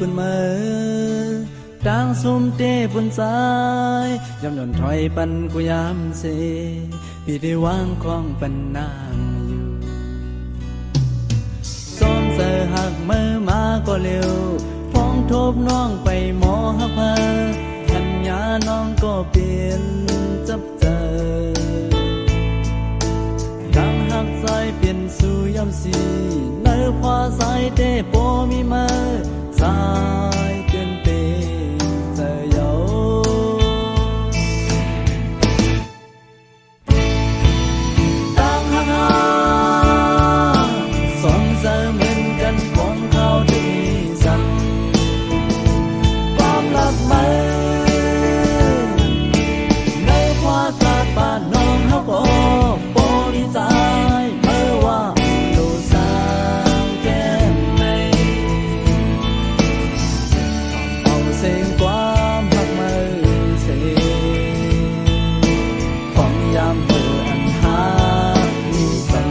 ปุ่นมือดังซุ่มเต้ปุ่นสายยำหย่อนถอยปันกูยามเสพี่ได้วางของปันนางอยู่ซ้อมเสอหักมือมาก็เร็วพ้องทบน้องไปหมอหักพาทัญญาน้องก็เปลี่ยนจับเจอดังหักสายเปลี่ยนสู่ยำสีเนื้อพอสายเต้โปมีมาสายเกินเตเจอเยาดังหักสองเจอเหมือนกันของเขาที่สั่งความลับมือในพอสาดป่านน้องเขาก็โปดีใจเมื่อว่าดูสางแก้มในเอาเสียงความหักมือเสียของยามเบื่ออันหามีสัน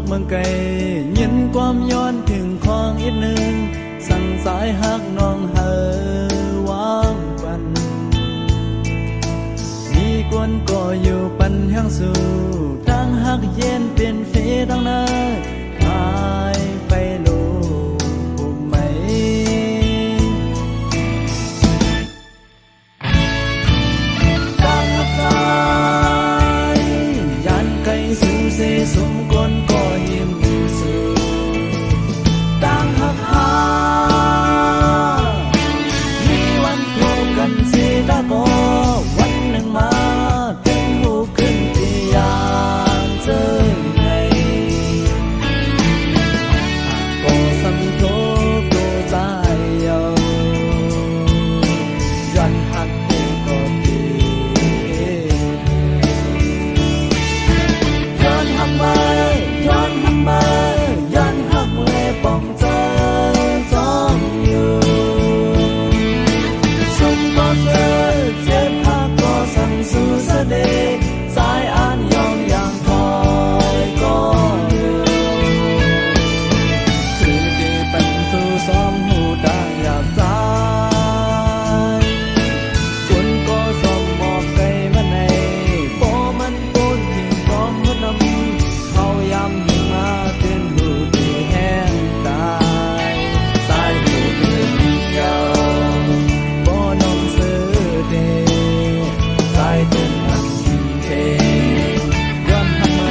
เมืองไกลยินความย้อนถึงของอีกหนึ่งสั่งสายหักน้องเฮอวางปันมีกวนก็อยู่ปันแห่งสู่ทางหักเย็นเป็นเฟดังหน้าหายไปโลภูมิไหมดังหักใจยันไกลสู่เสสมกลก็ยิ้มสู่ดังหักหามีวันถูกกันเสียแล้วก็วันหนึ่งมาเป็นหูขึ้นที่ยามเจอในก็สังโทตัวใจเยายันหักเองก็ดีย้อนหักมาย้อนหักมาย้อนหักเลป้องเจอจ้องอยู่สุ่มก็เจอเจ็บหักก็สั่งสู่เสด็จสายอ่านยองอย่างคอยก็เร็วคือดีเป็นสู่ซ้อมหูดังอยากใจคุณก็สมมอบใจมันในโปมันปูนทิ้งพร้อมหัวนำเขาย้ำให้มาเป็นหูที่แห้งตายสายหูที่ยาวโปนมซื้อเดสายเดินหักเทย้อนทำไม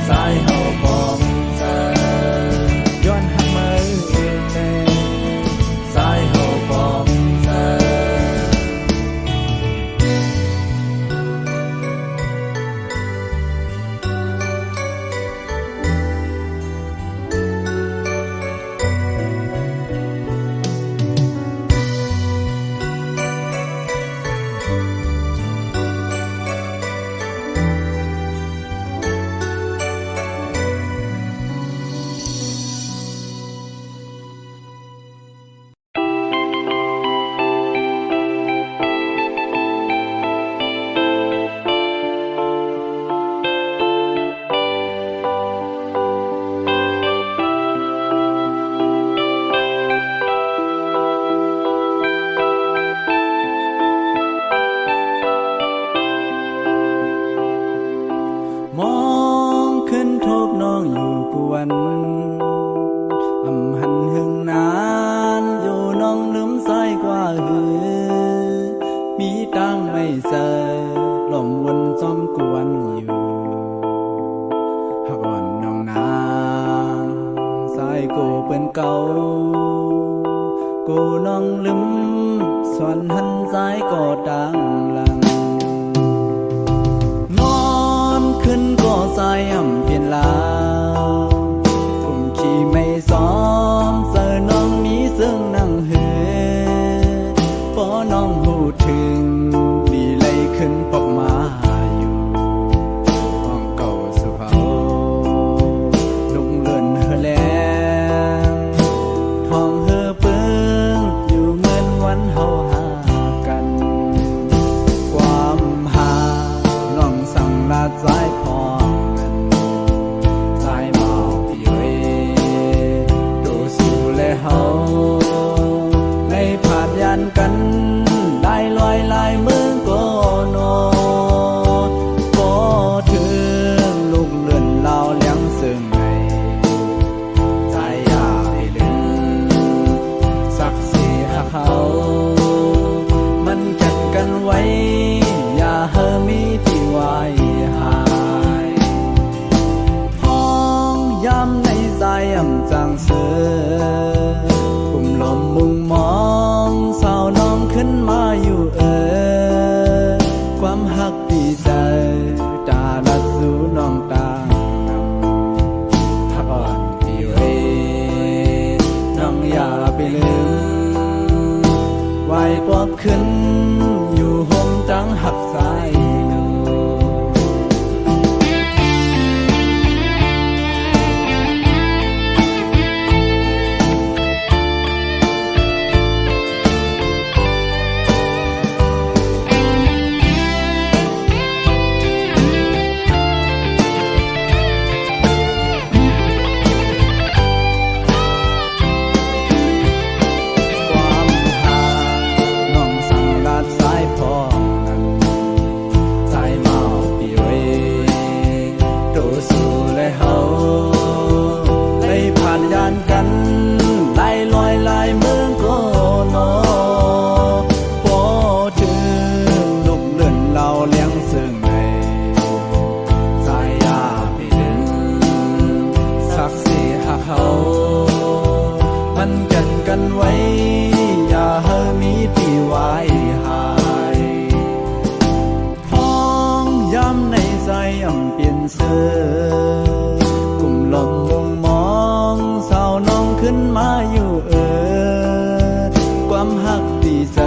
สายเฮาบอกเธอย้อนทำไมสายเฮาบอกเธอ เซอลมวนซ้อมกวนอยู่หากอ่อนน้องนางสายกูเป็นเก่ากูน้องลืมส อำเปลี่ยนเสื้อกลุ่มลมมุงมองสาวน้องขึ้นมาอยู่ความหักที่ใจ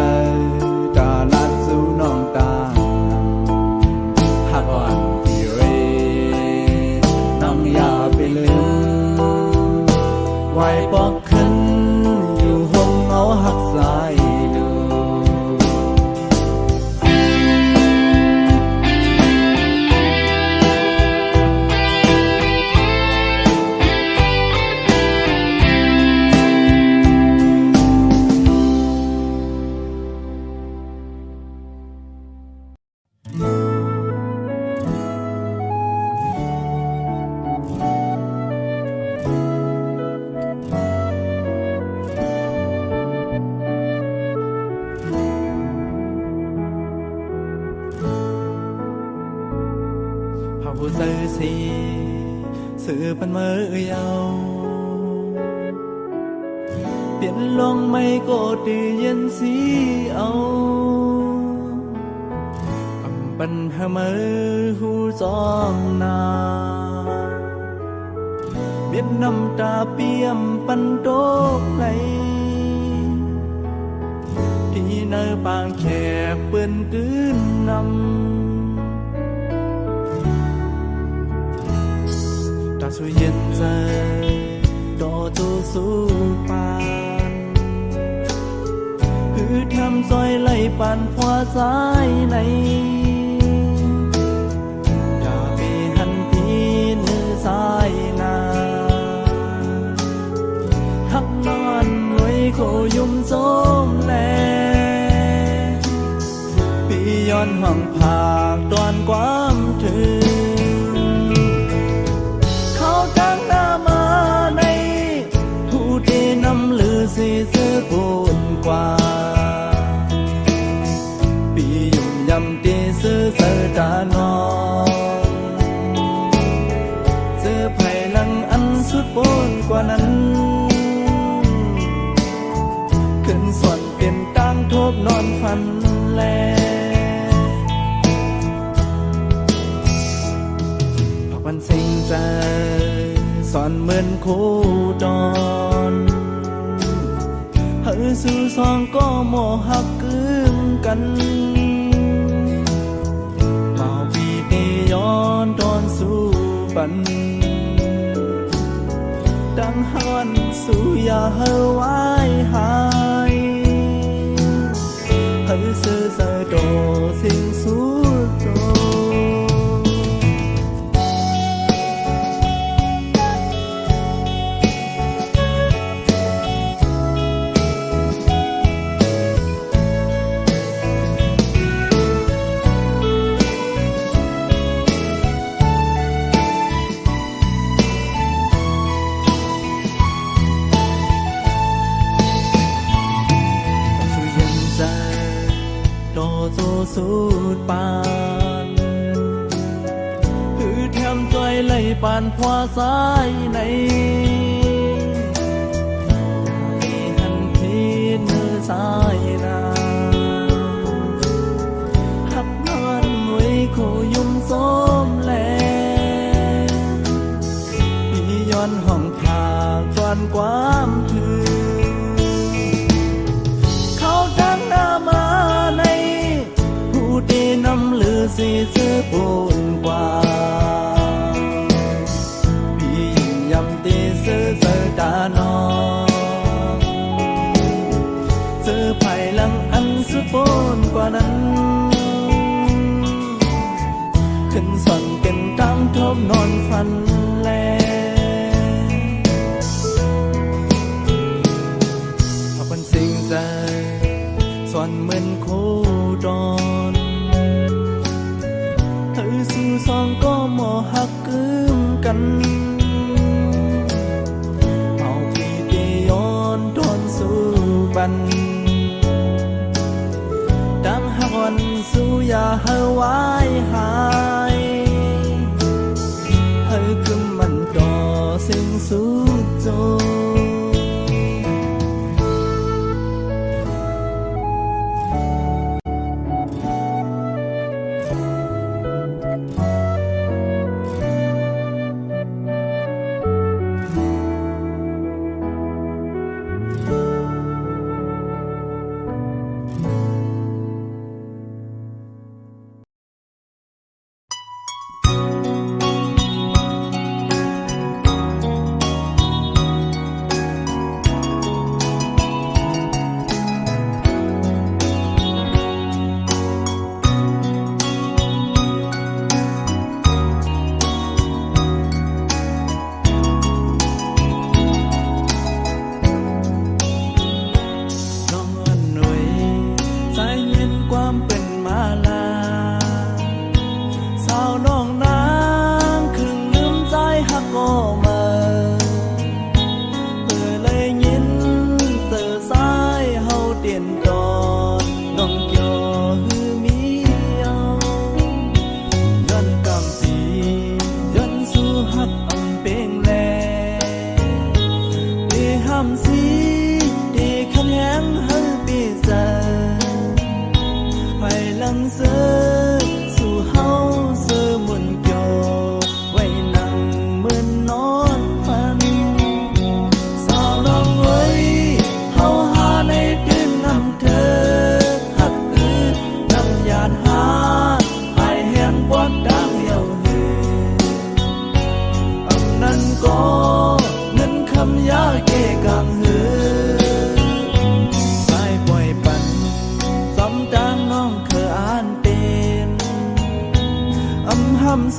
ตาลัดสู่น้องตาหักอ่อนที่เรน้องอย่าไปลืมไว้ปอกขึ้นอยู่ห้องเอาหักสายดูผู้ซื้อสีสื่อปันมือเยาเปลี่ยนลงไม่ก็ตีเย็นสีเอาปันหามือหูจองนาเบียดน้ำตาเปี่ยมปันโตกไหลที่เนื้อปางแขกเปื้อนกืนนำสุเย็นใจดอจูสู้ปานคือทำซอยไหลปานพวาสายในอย่าไปหันพีนือสายนาหักนอนไว้โคยุ่มโสมแลปีย้อนห้องผากตอนความถึงสีเสื้อปูนกว่าปียุ่มยำตีเสื้อเสื้อตานองเสื้อไผ่ลังอันสุดปูนกว่านั้นขึ้นส่วนเป็นตั้งทบนอนฟันแลพักวันสิ่งใจสอนเหมือนคู่ดอนสู่สองก็โมหักกึ่งกันเมาปีเตย้อนตอนสู่ปันดังหันสู่อย่าเฮไว้หายให้ซื้อใส่โตสิ่งสู้โตสูดปานคือแถมใจไหลปานพวาสายในมีหันพีนือสายนาหักนอนไว้โคยุ่มโสมแลพี่ย้อนห้องผากจวนความถึงเขาดังหน้ามาในตีน้ำลือสีเสื้อปูนกว่าพี่ยิ่งยำตีเสื้อเสื้อตานองเสื้อไผ่ลังอันสุดปูนกว่านั้นขึ้นส่วนเป็นตั้งทบนอนฟันแลพอเป็นสิ่งใจส่วนเหมือนคู่ดอนสู่สองก็โมหักกึ่งกันเมาปีเตย้อนตอนสู่ปันดังหักวันสู่อย่าเฮไว้หายให้คืมมันต่อสิ่งสู่โจ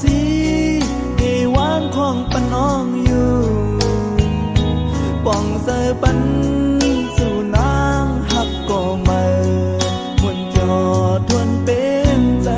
สีได้วางของปะน้องอยู่ป่องเสอปันสู่นางหักก็เมินมวนจอทวนเป็นใจ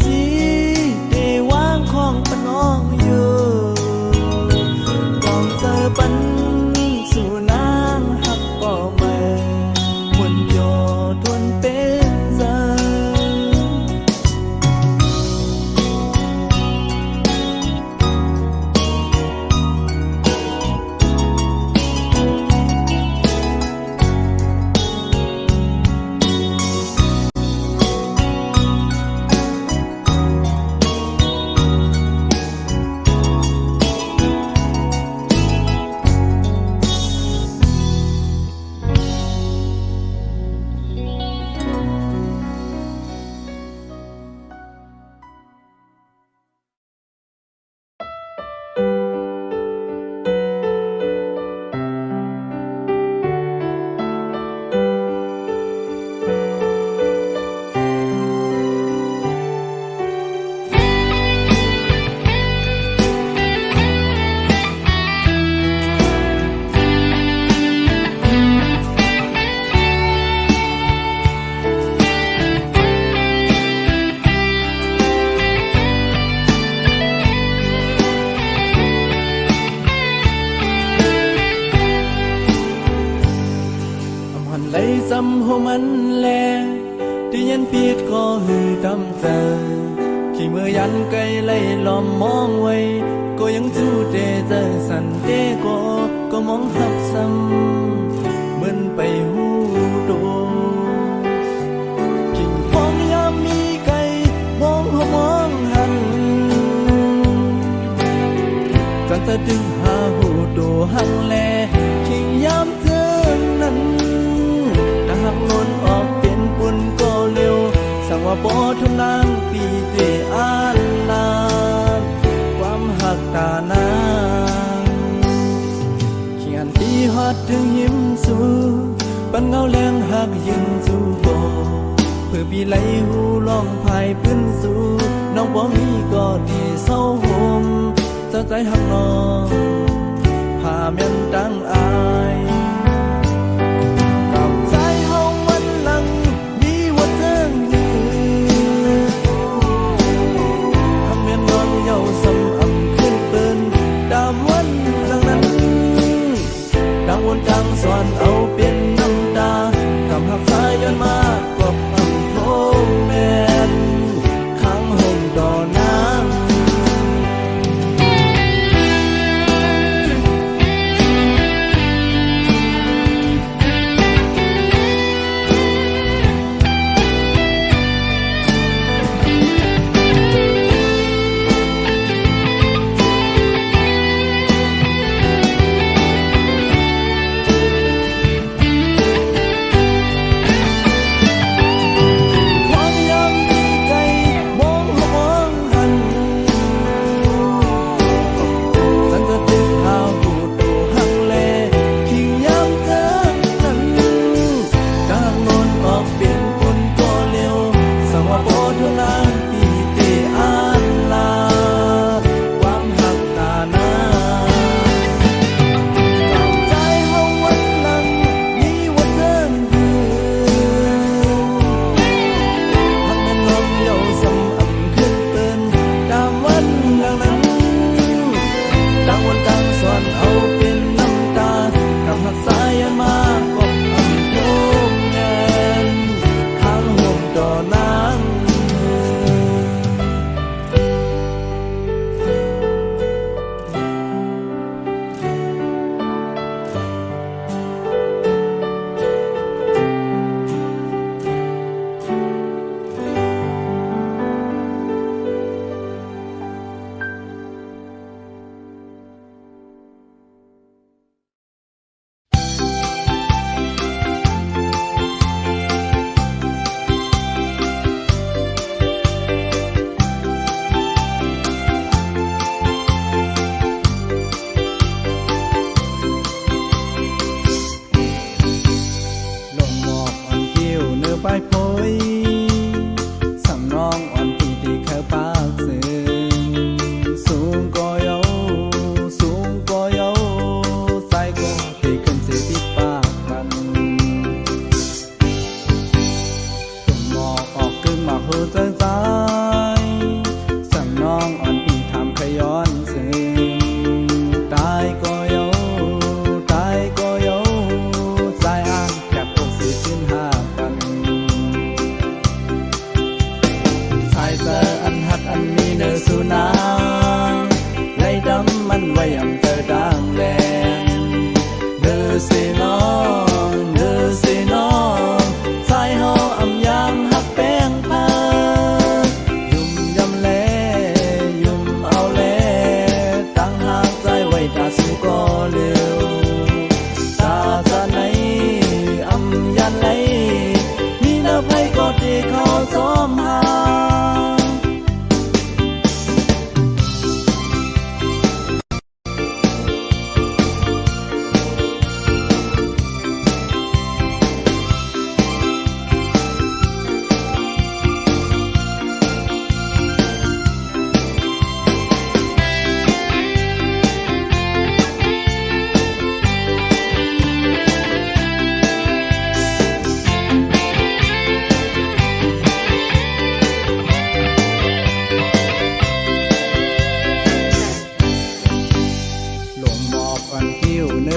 สีได้วางของปะน้องอยู่กองเจอปันสู่นางหักก็เมินมวนโยทวนเป็นใจจำหัวมันแลที่ยันผิดก็หือทำใจขี่มือยันไกลไล่ล้อมมองไว้ก็ยังจู้เจเจอสันเตก็มองหักซ้ำเหมือนไปหูโดกิ่งพองยามมีไก่มองหัวมองหันจันตะดึงหาหูโดหังแลกิ่งยามเธอนั้นหักล้นออกเป็นปุ่นก็เร็วสั่งว่าบ่ทนนางปีเตอ่านลานความหักตานางเขียนตีฮอดถึงยิ้มสู่ปันเงาแรงหักยืนสู่บ่เพื่อปีไหลหูลองพายพื้นสู่น้องบ่มีก็ดีเศร้าโหมเจ้าใจหักน้องพาแม่นดังอายดังสอนเอาเป็นน้ำตาทำหักสายย้อนมากบอำโทแมนข้างห่มดอน้ำ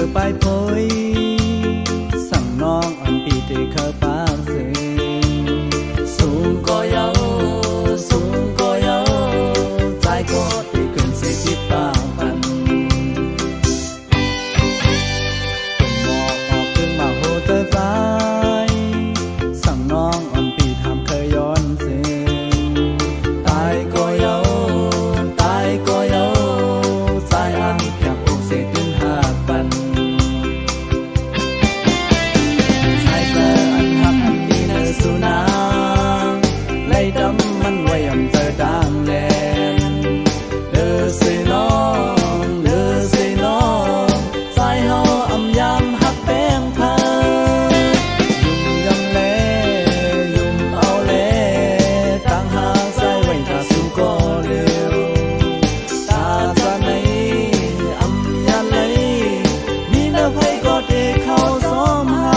อไปพอยสั่งน้องอันปีเตเคอปากสิสูงก็เยาสูงก็เยาใจก็ตีขึ้นเสียจิตปากปันหมอกออกขึ้นมาโหเจอใจสั่งน้องอันปีทำเคยย้อนเสียตายก็เยาตายก็เยาใจอันอยากอกเสียตึงหากปันสุนาไล่ดำมันไว้ยำเจอดังแลนเด้อสิน้องเด้อสิน้องสายเฮาอำยามหักแป้งพายุ่มยังแลยุ่มเอาแลต่างหากสายไว้ถ้าสู้ก็เร็วตาจะไหนอำยาไหลมีน้ำไผก็ได้เข้าซ้อมหา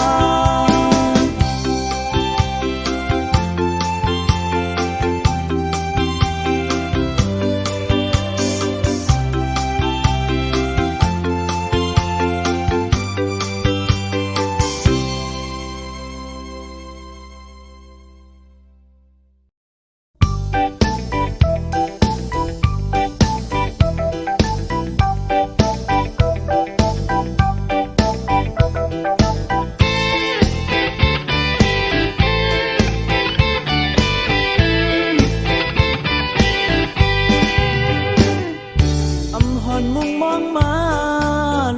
มุ่งมองมา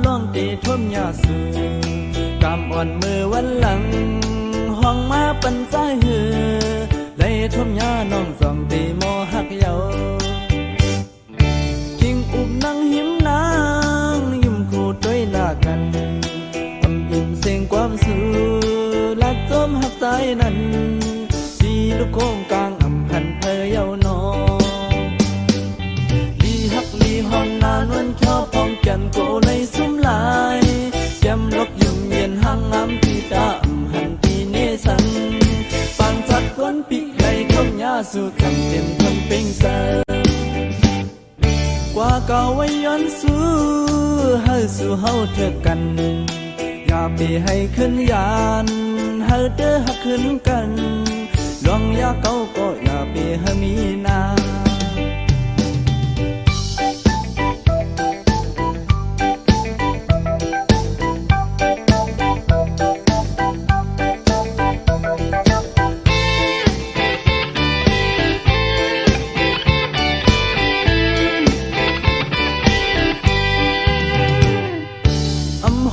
ล่องตีท่วมยาสูกำอ่อนมือวันหลังห้องมาปันสายหือเลยท่วมยาน้องสองตีโมหักเยาทิ้งอุบนั่งหิมนางยิ้มคู่ด้วยหน้ากันอำอิ่มเสียงความสูลัดจมหักใจนั้นสีลูกโค้งกลางอำหันเพยเยาน้องหอนนานวันชอบพองแก่นโกเลยสุ่มลายแก้มลกยุ่งเย็นห่างงามที่ตาหันที่เนสันปังจัดก้นปีในคำยาสู่ทำเต็มทำเป็นเสกว่าเก่าไว้ย้อนสู้เฮาสู่เฮาเถอะกันอย่าไปให้ขึ้นยานเฮาเด้อหักขึ้นกันลองอย่าเก่าก็อย่าไปให้มีนา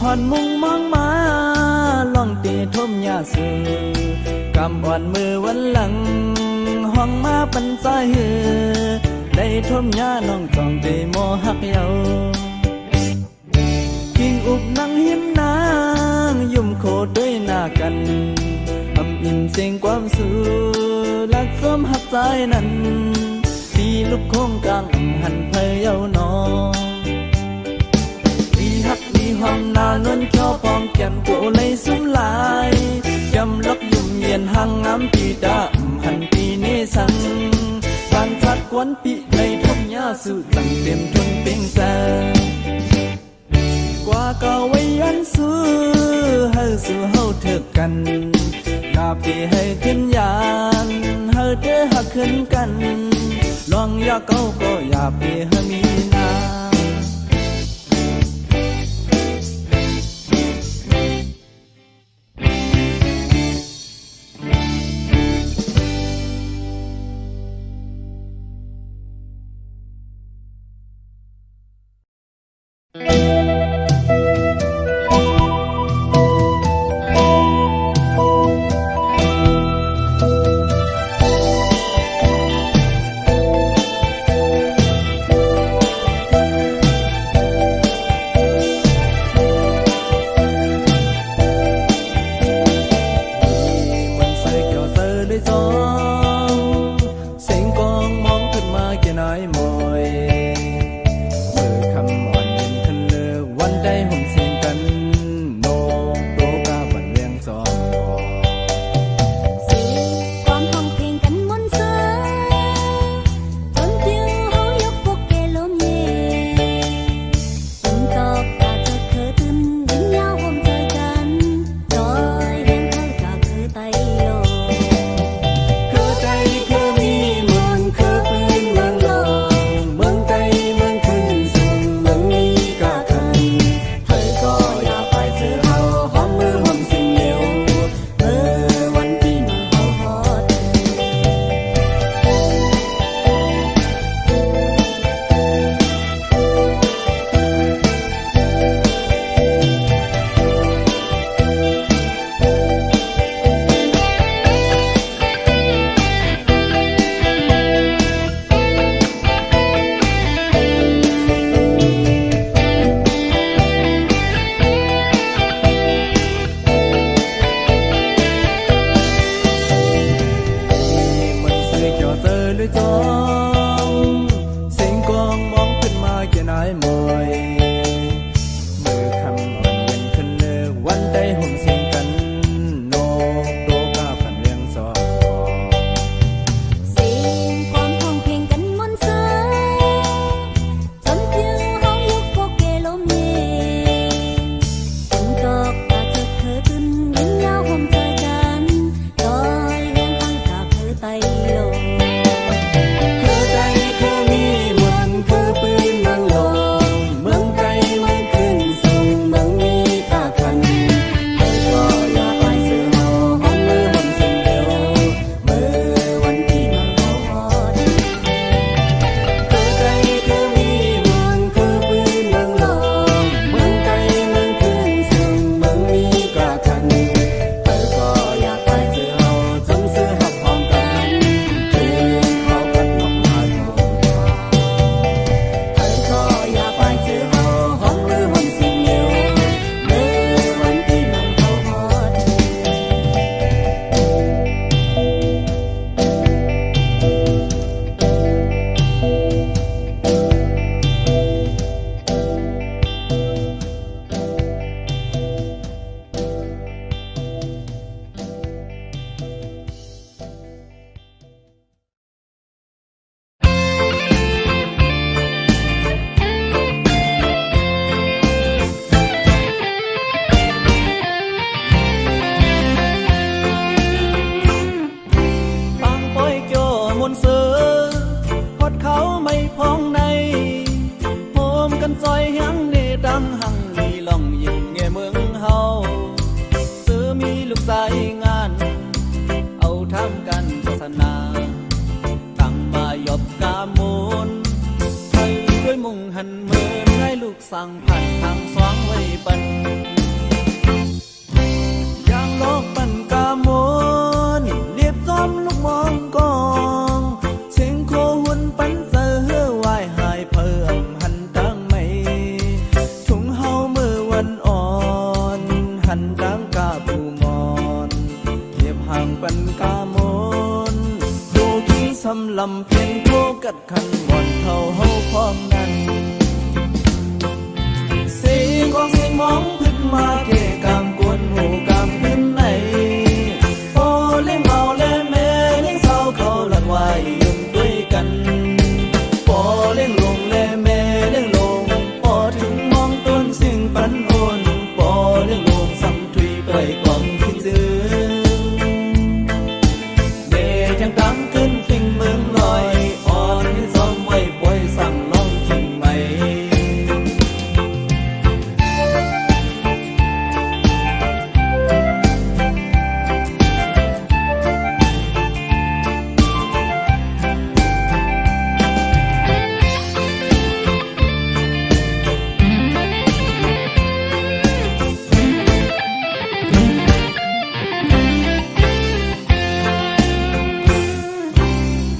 หอนมุ่งมองมาล่องตีท่มยาสูกำอ่อนมือวันหลังห้องมาปันสายหือได้ท่มยาน้องจองตีโมหักเยากิ่งอุบนั่งหิมนางยุ่มโคด้วยหน้ากันอำอิ่มเสียงความสูลักสมหักใจนั้นที่ลูกโค้งกลางอำหันเพยเยาน้องห้องนานวนชอบพองแก่นโกเลยสุ่มลายยำลักยุ่มเย็นห่างงามปีดาหันปีเนสังบางชัดกวนปีในทุ่งหญ้าสู่จังเต็มทุนเป่งแสกว่าเก่าไว้ยันสู้เฮาสู่เฮาเถอะกันอย่าไปให้ขึ้นยานเฮาเด้อหักขึ้นกันลองอย่าเก่าก็อย่าไปให้มีนา ขันดังกาบูมอนเหยียบห่างปันกามนดูที่สำลำเพียงโคกัดขันบ่อนเท่าเฮาพร้อมนั้นเสียงของเสียงมองพึ่งมาเกกามกวนหมู่กามขึ้นไหนโอ้เล่งเมาเล่แม่เล่งเศร้าเขาหลักไว้ยุ่งด้วยกันโอ้เล่งลงเล่แม่เล่งลงโอ้ถึงมองต้นสิ่งปันโอนโอ้เล่งลงซ้ำทุยไปกองที่เจอเดยังดังขึ้นฟิ่งเมืองลอยอ่อนที่ซ้อมไว้ปล่อยสั่งลองทิ้งไหม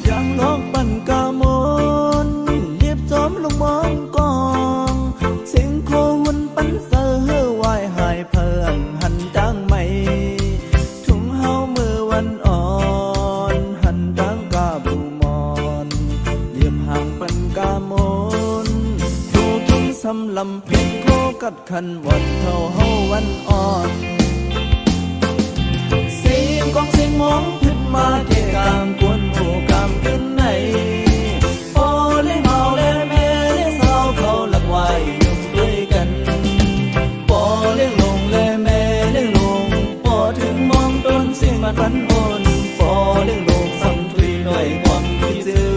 ยังลองปั่นกามนเรียบจอมลงมองกองเสียงโคหุ่นปันเซอร์วายหายเพิ่งหันจังไหมทุ่งเฮามือวันอ่อนหันดังกาบูมอนเรียบห่างปันกามนดูทุ่งสำลำเพียงโคกัดขันวันเท่าเฮาวันอ่อนเสียงกองเสียงมองขึ้นมาเกกามกวนหมู่กามขึ้นไหนโอ้เล่เมาเล่แม่เล่เศร้าเขาหลักไว้ยุ่งด้วยกันโอ้เล่ลงเล่แม่เล่ลงโอ้ถึงมองต้นเสียงมันปันโอนโอ้เล่ลงซ้ำทุยด้วยความที่เจอ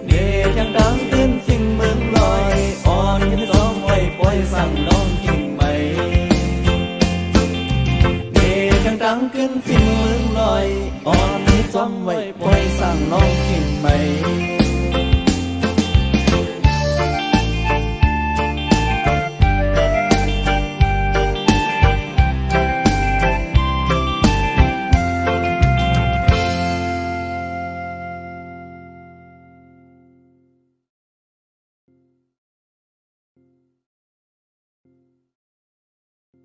เดยังดังขึ้นสิ่งเมืองลอยอ่อนยันซ้อมไว้ปล่อยสั่งล